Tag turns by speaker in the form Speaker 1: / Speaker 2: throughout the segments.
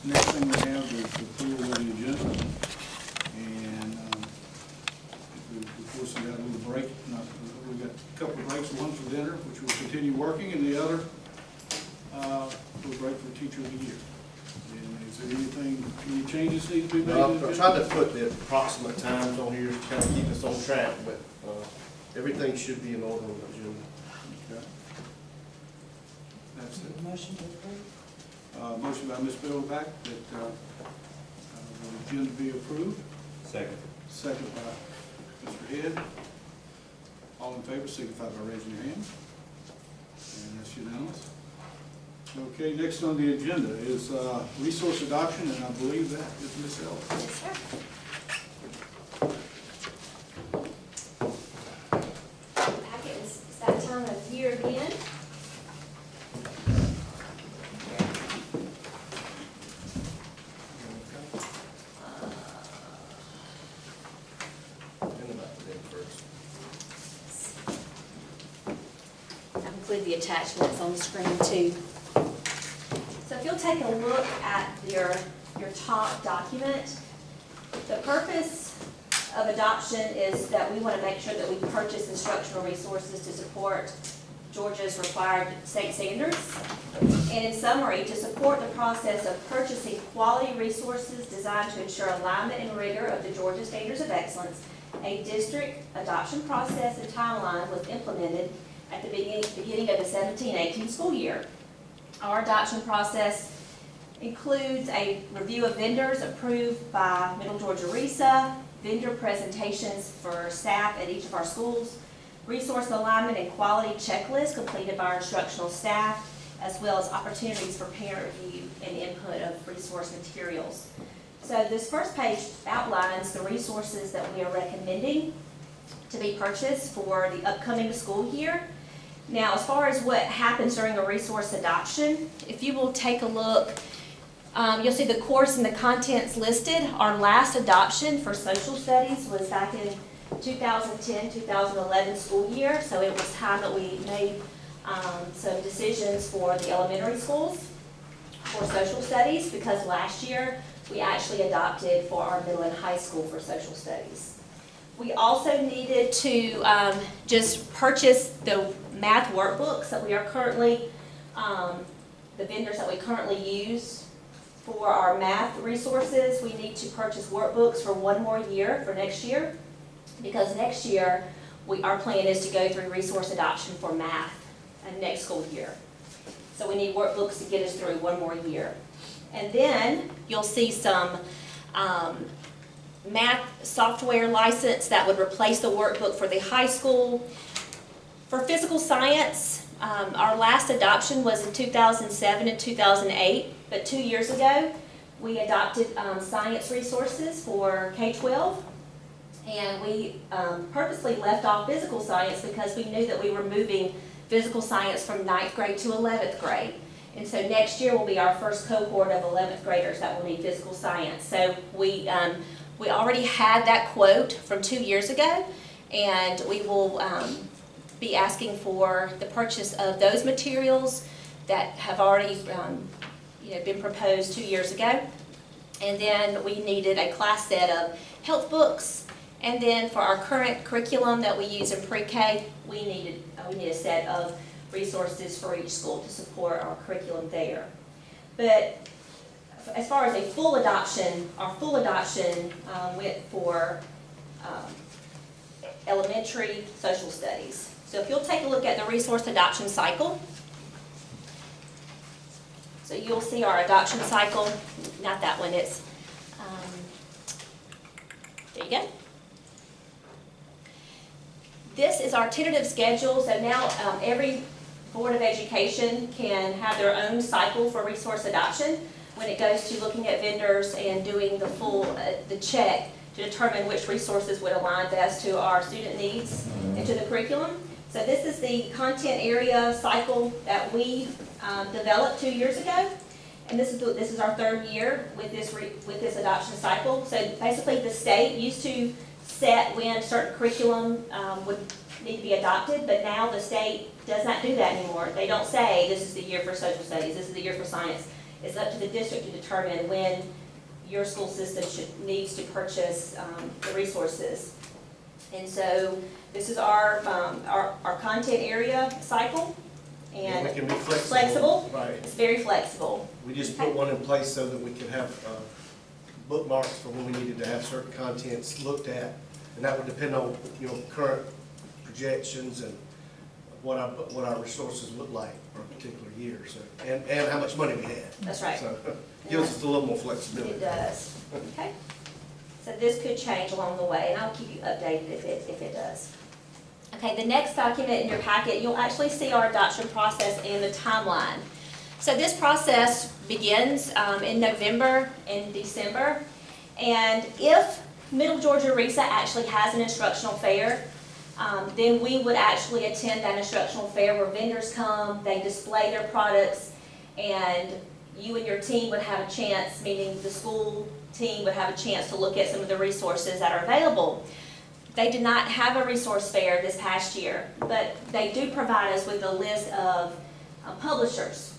Speaker 1: Next thing we have is the approval of the agenda. And of course, we got a little break. We got a couple of breaks, one for dinner, which we'll continue working, and the other we'll break for Teacher of the Year. And is there anything, any changes need to be made?
Speaker 2: I tried to put the approximate times on here to kind of keep us on track, but everything should be in order on the agenda.
Speaker 1: Okay. That's it.
Speaker 3: Motion to approve.
Speaker 1: Motion by Ms. Billback that the agenda be approved.
Speaker 4: Second.
Speaker 1: Second by Mr. Head. All in favor, signify by raising your hand. And that's unanimous. Okay, next on the agenda is resource adoption, and I believe that is Ms. Ellis.
Speaker 5: Yes, sir. Packet is that time of year again. I've included the attachments on the screen too. So if you'll take a look at your top document, the purpose of adoption is that we want to make sure that we purchase instructional resources to support Georgia's required state standards. And in summary, to support the process of purchasing quality resources designed to ensure alignment and rigor of the Georgia Standards of Excellence, a district adoption process and timeline was implemented at the beginning of the 17-18 school year. Our adoption process includes a review of vendors approved by Middle Georgia RESA, vendor presentations for staff at each of our schools, resource alignment and quality checklists completed by our instructional staff, as well as opportunities for parent review and input of resource materials. So this first page outlines the resources that we are recommending to be purchased for the upcoming school year. Now, as far as what happens during a resource adoption, if you will take a look, you'll see the course and the contents listed. Our last adoption for social studies was back in 2010-2011 school year, so it was time that we made some decisions for the elementary schools for social studies, because last year we actually adopted for our middle and high school for social studies. We also needed to just purchase the math workbooks that we are currently, the vendors that we currently use for our math resources. We need to purchase workbooks for one more year for next year, because next year our plan is to go through resource adoption for math next school year. So we need workbooks to get us through one more year. And then you'll see some math software license that would replace the workbook for the high school. For physical science, our last adoption was in 2007 and 2008, but 2 years ago we adopted science resources for K-12, and we purposely left off physical science because we knew that we were moving physical science from 9th grade to 11th grade. And so next year will be our first cohort of 11th graders that will need physical science. So we already had that quote from 2 years ago, and we will be asking for the purchase of those materials that have already been proposed 2 years ago. And then we needed a class set of health books. And then for our current curriculum that we use in pre-K, we need a set of resources for each school to support our curriculum there. But as far as a full adoption, our full adoption went for elementary social studies. So if you'll take a look at the resource adoption cycle, so you'll see our adoption cycle, not that one, it's, there you go. This is our tentative schedule, so now every Board of Education can have their own cycle for resource adoption when it goes to looking at vendors and doing the full, the check to determine which resources would align best to our student needs and to the curriculum. So this is the content area cycle that we developed 2 years ago, and this is our third year with this adoption cycle. So basically, the state used to set when certain curriculum would need to be adopted, but now the state does not do that anymore. They don't say this is the year for social studies, this is the year for science. It's up to the district to determine when your school system needs to purchase the resources. And so this is our content area cycle, and
Speaker 2: we can be flexible.
Speaker 5: flexible.
Speaker 2: Right.
Speaker 5: It's very flexible.
Speaker 2: We just put one in place so that we could have bookmarks for when we needed to have certain contents looked at. And that would depend on, current projections and what our resources look like for a particular year, so, and how much money we had.
Speaker 5: That's right.
Speaker 2: So, gives us a little more flexibility.
Speaker 5: It does. Okay. So this could change along the way, and I'll keep you updated if it does. Okay, the next document in your packet, you'll actually see our adoption process and the timeline. So this process begins in November and December, and if Middle Georgia RESA actually has an instructional fair, then we would actually attend that instructional fair where vendors come, they display their products, and you and your team would have a chance, meaning the school team would have a chance to look at some of the resources that are available. They did not have a resource fair this past year, but they do provide us with a list of publishers.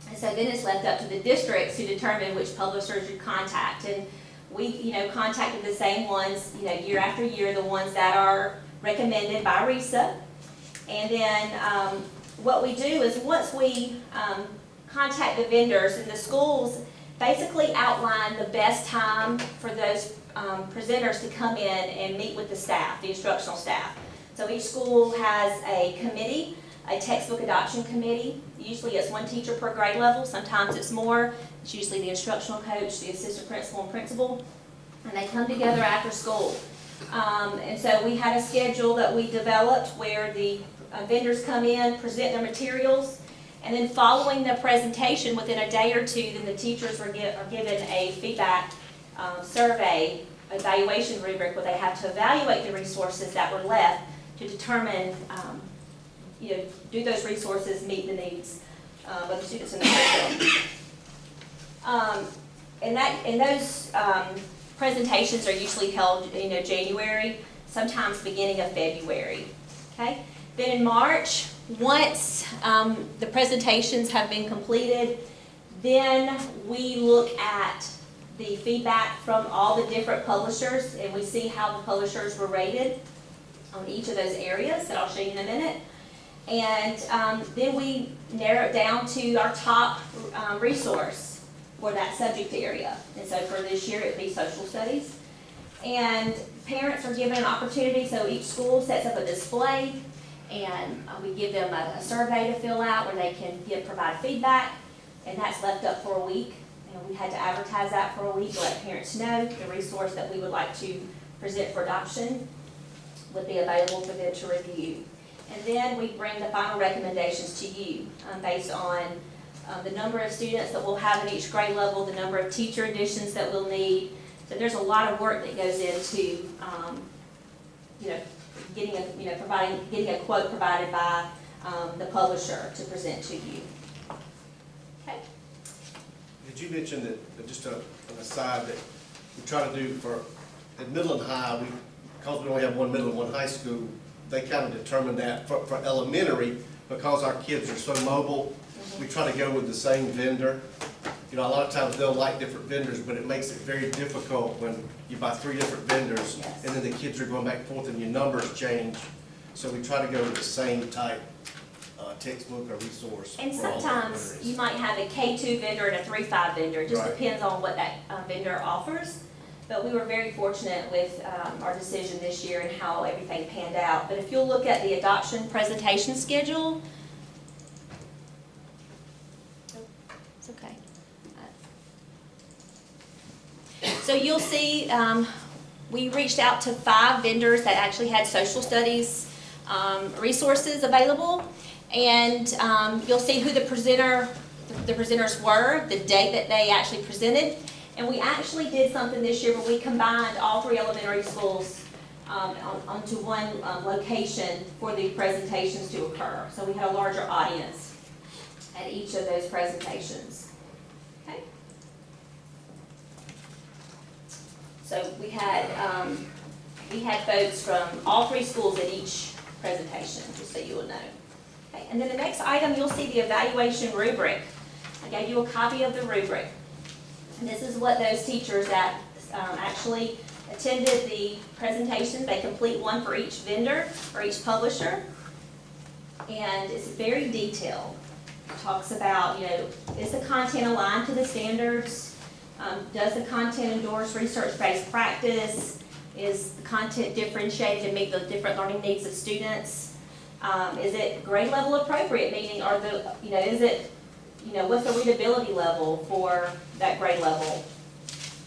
Speaker 5: And so then it's left up to the districts to determine which publishers you contact. And we, contacted the same ones, year after year, the ones that are recommended by RESA. And then what we do is once we contact the vendors, and the schools basically outline the best time for those presenters to come in and meet with the staff, the instructional staff. So each school has a committee, a textbook adoption committee. Usually it's one teacher per grade level, sometimes it's more. It's usually the instructional coach, the assistant principal, and principal. And they come together after school. And so we had a schedule that we developed where the vendors come in, present their materials, and then following the presentation, within a day or two, then the teachers are given a feedback survey, evaluation rubric, where they have to evaluate the resources that were left to determine, do those resources meet the needs of the students in the curriculum. And those presentations are usually held, January, sometimes beginning of February. Okay. Then in March, once the presentations have been completed, then we look at the feedback from all the different publishers, and we see how the publishers were rated on each of those areas that I'll show you in a minute. And then we narrow it down to our top resource for that subject area. And so for this year, it would be social studies. And parents are given an opportunity, so each school sets up a display, and we give them a survey to fill out where they can provide feedback, and that's left up for a week. And we had to advertise that for a week to let parents know the resource that we would like to present for adoption would be available for them to review. And then we bring the final recommendations to you based on the number of students that we'll have in each grade level, the number of teacher additions that we'll need. So there's a lot of work that goes into, getting a quote provided by the publisher to present to you. Okay.
Speaker 2: Did you mention that, just an aside, that we try to do at middle and high, because we only have one middle and one high school, they kind of determined that for elementary, because our kids are so mobile, we try to go with the same vendor. A lot of times they'll like different vendors, but it makes it very difficult when you buy 3 different vendors,
Speaker 5: Yes.
Speaker 2: and then the kids are going back and forth and your numbers change. So we try to go with the same type textbook or resource.
Speaker 5: And
Speaker 2: for all the
Speaker 5: sometimes
Speaker 2: vendors.
Speaker 5: you might have a K2 vendor and a 3-5 vendor. It just
Speaker 2: Right.
Speaker 5: depends on what that vendor offers. But we were very fortunate with our decision this year and how everything panned out. But if you'll look at the adoption presentation schedule, it's okay. So you'll see we reached out to 5 vendors that actually had social studies resources available. And you'll see who the presenters were, the day that they actually presented. And we actually did something this year where we combined all 3 elementary schools onto one location for the presentations to occur. So we had a larger audience at each of those presentations. Okay. So we had folks from all 3 schools at each presentation, just so you will know. Okay. And then the next item, you'll see the evaluation rubric. gave you a copy of the rubric. And this is what those teachers that actually attended the presentation, they complete one for each vendor or each publisher. And it's very detailed. It talks about, is the content aligned to the standards? Does the content endorse research-based practice? Is the content differentiated to meet the different learning needs of students? Is it grade level appropriate, meaning is it, what's the readability level for that grade level?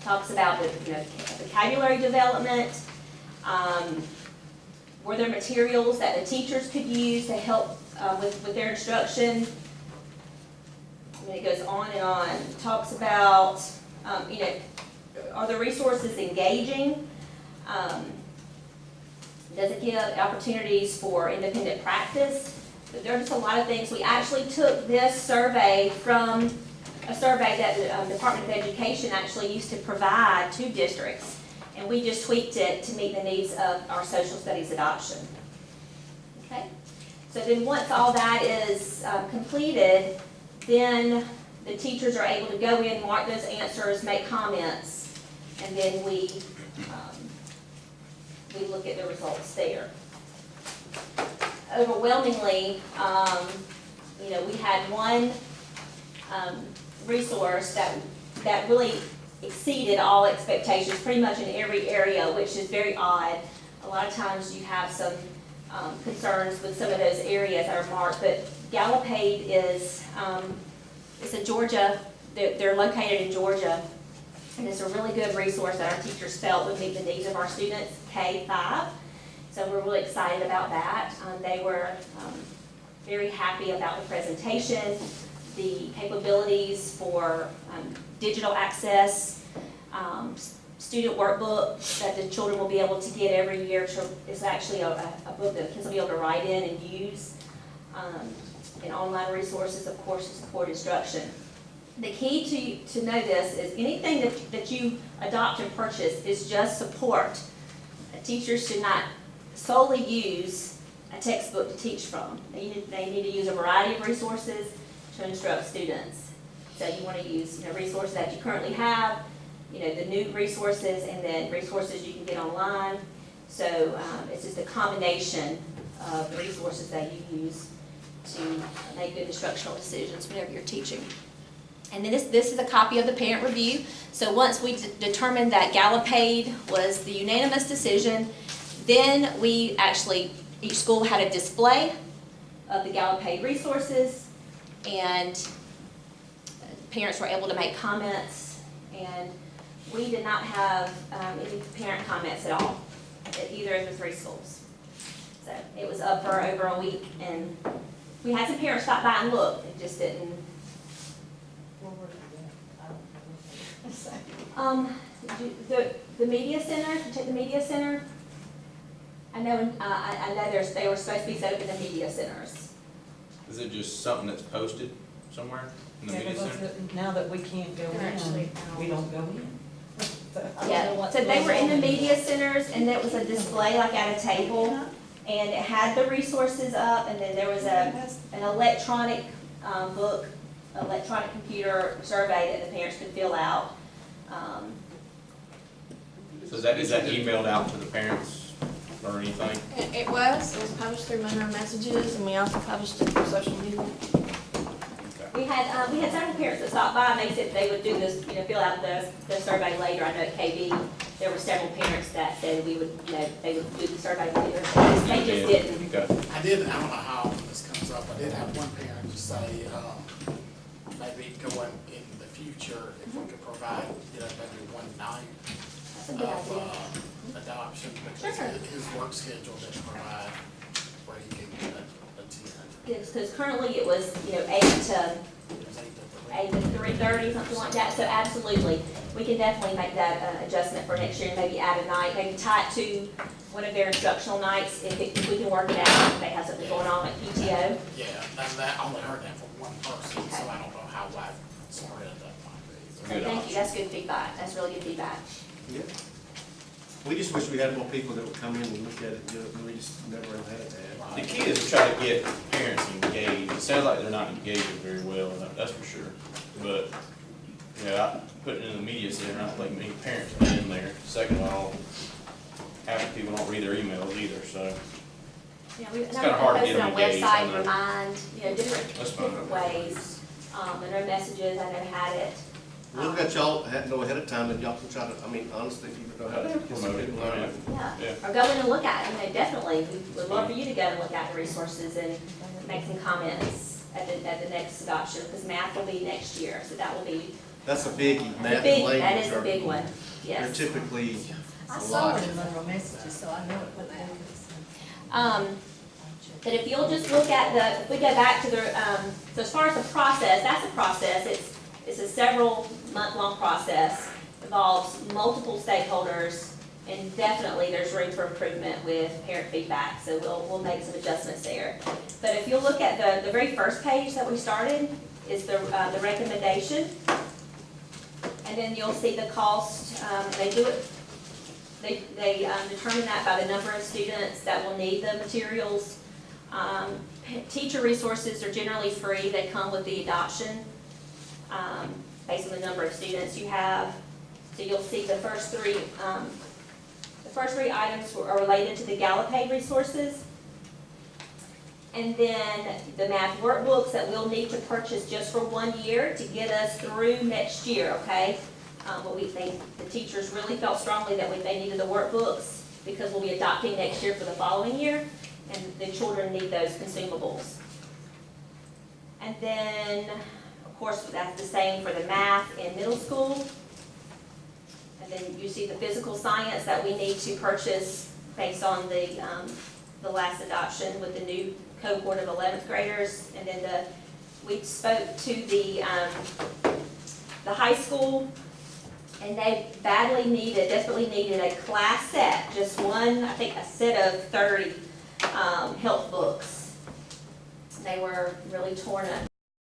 Speaker 5: Talks about the, vocabulary development. Were there materials that the teachers could use to help with their instruction? And it goes on and on. It talks about, are the resources engaging? Does it give opportunities for independent practice? But there are just a lot of things. We actually took this survey from a survey that the Department of Education actually used to provide to districts, and we just tweaked it to meet the needs of our social studies adoption. Okay? So then once all that is completed, then the teachers are able to go in, mark those answers, make comments, and then we look at the results there. Overwhelmingly, we had one resource that really exceeded all expectations, pretty much in every area, which is very odd. A lot of times you have some concerns with some of those areas that are marked, but Gallopade is, it's a Georgia, they're located in Georgia, and it's a really good resource that our teachers felt would meet the needs of our students, K-5. So we're really excited about that. They were very happy about the presentation, the capabilities for digital access, student workbook that the children will be able to get every year. It's actually a book that kids will be able to write in and use, and online resources, of course, to support instruction. The key to know this is anything that you adopt and purchase is just support. Teachers should not solely use a textbook to teach from. They need to use a variety of resources to instruct students. So you want to use resources that you currently have, the new resources, and then resources you can get online. So it's just a combination of the resources that you use to make good instructional decisions whenever you're teaching. And then this is a copy of the parent review. So once we determined that Gallopade was the unanimous decision, then we actually, each school had a display of the Gallopade resources, and parents were able to make comments, and we did not have any parent comments at all at either of the three schools. So it was up for over a week, and we had some parents stop by and look, it just didn't. The media center, if you take the media center, I know they were supposed to be set up in the media centers.
Speaker 3: Is it just something that's posted somewhere in the
Speaker 4: Yeah,
Speaker 3: media
Speaker 4: because
Speaker 3: center?
Speaker 4: now that we can't go in, we don't go in.
Speaker 5: Yeah, so they were in the media centers, and there was a display like at a table, and it had the resources up, and then there was an electronic book, electronic computer survey that the parents could fill out.
Speaker 3: So is that emailed out to the parents or anything?
Speaker 6: It was published through Monroe Messages, and we also published it through social media.
Speaker 3: Okay.
Speaker 5: We had several parents that stopped by, and they said they would do this, fill out the survey later. I know at KB, there were several parents that said we would, they would do the survey later. They just didn't.
Speaker 3: Okay.
Speaker 7: I don't know how this comes up, I did have one parent just say, maybe going in the future, if we could provide, maybe one night
Speaker 5: That's a good idea.
Speaker 7: of adoption, because
Speaker 5: Sure.
Speaker 7: his work schedule didn't provide where he could attend.
Speaker 5: Yes, because currently it was, 8 to
Speaker 7: It was 8 to 3.
Speaker 5: 3:30, something like that. So absolutely, we can definitely make that adjustment for next year, and maybe add a night, maybe tie it to one of their instructional nights, if we can work it out, if they have something going on like PTO.
Speaker 7: Yeah, and that, I only heard that from one person,
Speaker 5: Okay.
Speaker 7: so I don't know how widespread that might be.
Speaker 5: So
Speaker 3: Good
Speaker 5: thank you,
Speaker 3: option.
Speaker 5: that's good feedback, that's really good feedback.
Speaker 2: We just wish we had more people that would come in and look at it, and do it, and we just never had that.
Speaker 3: The key is to try to get parents engaged. It sounds like they're not engaging very well, that's for sure. But, yeah, putting it in the media center, I don't think many parents are in there. Second of all, half the people don't read their emails either, so.
Speaker 5: Yeah, we,
Speaker 3: It's kinda hard to get them engaged, I
Speaker 5: Website,
Speaker 3: know.
Speaker 5: remind, different,
Speaker 3: That's fine.
Speaker 5: different ways. And our messages, I know had it.
Speaker 2: We'll let y'all know ahead of time, and y'all can try to, I mean, honestly, if you know how to get some
Speaker 3: Promote it,
Speaker 2: people out.
Speaker 5: Yeah,
Speaker 3: Yeah.
Speaker 5: or go in and look at it, definitely, we would love for you to go and look at the resources and make some comments at the next adoption, because math will be next year, so that will be
Speaker 2: That's a biggie,
Speaker 5: a
Speaker 2: math and
Speaker 5: big,
Speaker 2: language
Speaker 5: that is a
Speaker 2: are-
Speaker 5: big one,
Speaker 2: They're
Speaker 5: yes.
Speaker 2: typically
Speaker 4: I
Speaker 2: a
Speaker 4: saw
Speaker 2: lot.
Speaker 4: it in Monroe Messages, so I know what that is.
Speaker 5: But if you'll just look at if we go back to so as far as the process, that's a process, it's a several month-long process, involves multiple stakeholders, and definitely there's room for improvement with parent feedback, so we'll make some adjustments there. But if you'll look at the very first page that we started, is the recommendation, and then you'll see the cost, they do it, they determine that by the number of students that will need the materials. Teacher resources are generally free, they come with the adoption, based on the number of students you have. So you'll see the first three items are related to the Gallup-Paid resources. And then the math workbooks that we'll need to purchase just for 1 year to get us through next year, okay? But the teachers really felt strongly that they needed the workbooks because we'll be adopting next year for the following year, and the children need those consumables. And then, of course, that's the same for the math in middle school. And then you see the physical science that we need to purchase based on the last adoption with the new cohort of 11th graders. And then we spoke to the high school, and they desperately needed a class set, just one, I think a set of 30 health books. They were really torn up.